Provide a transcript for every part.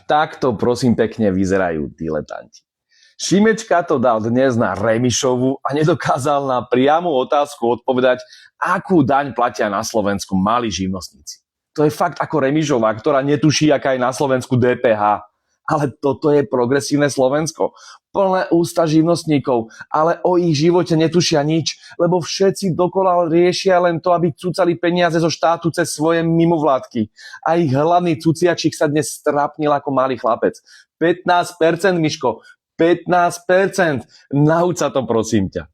Takto prosím pekne vyzerajú diletanti. Šimečka to dal dnes na Remišovu a nedokázal na priamu otázku odpovedať, akú daň platia na Slovensku malí živnostníci. To je fakt ako Remišová, ktorá netuší, aká je na Slovensku DPH. Ale toto je progresívne Slovensko. Plné ústa živnostníkov, ale o ich živote netušia nič, lebo všetci dokola riešia len to, aby cucali peniaze zo štátu cez svoje mimovládky. A ich hlavný cuciačik sa dnes strápnil ako malý chlapec. 15%, Miško, 15%. Nauč sa to, prosím ťa.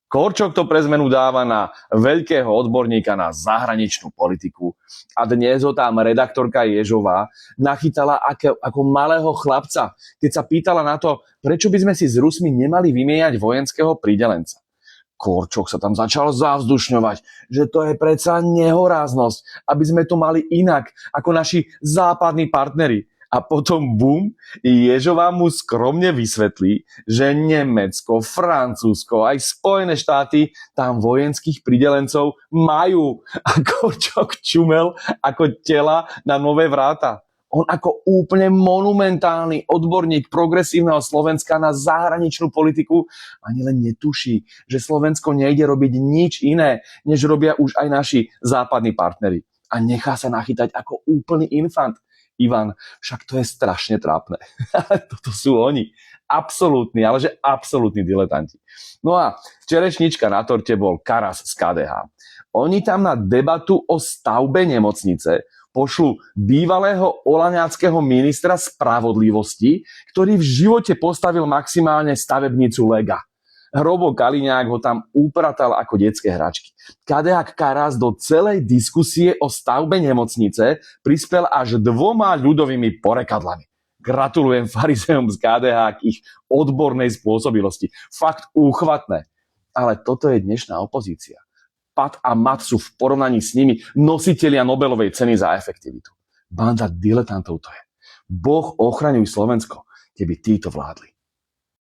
Korčok to pre zmenu dáva na veľkého odborníka na zahraničnú politiku a dnes ho tam redaktorka Ježová nachytala ako malého chlapca, keď sa pýtala na to, prečo by sme si s Rusmi nemali vymieňať vojenského pridelenca. Korčok sa tam začal zavzdušňovať, že to je predsa nehoráznosť, aby sme to mali inak ako naši západní partneri. A potom bum, Ježová mu skromne vysvetlí, že Nemecko, Francúzsko, aj Spojené štáty tam vojenských pridelencov majú. A Korčok čumel ako tela na nové vráta. On ako úplne monumentálny odborník progresívneho Slovenska na zahraničnú politiku ani len netuší, že Slovensko nejde robiť nič iné, než robia už aj naši západní partneri. A nechá sa nachytať ako úplný infant. Ivan, však to je strašne trápne. Toto sú oni. Absolútni, ale že absolútni diletanti. No a čerešnička na torte bol Karas z KDH. Oni tam na debatu o stavbe nemocnice pošlu bývalého olaňáckého ministra spravodlivosti, ktorý v živote postavil maximálne stavebnicu Lega. Hrobo Kaliňák ho tam upratal ako detské hračky. KDH Karas do celej diskusie o stavbe nemocnice prispel až 2 ľudovými porekadlami. Gratulujem farizejom z KDH k ich odbornej spôsobilosti. Fakt úchvatné. Ale toto je dnešná opozícia. Pat a Mat sú v porovnaní s nimi nositelia Nobelovej ceny za efektivitu. Banda diletantov to je. Boh ochraňuj Slovensko, keby títo vládli.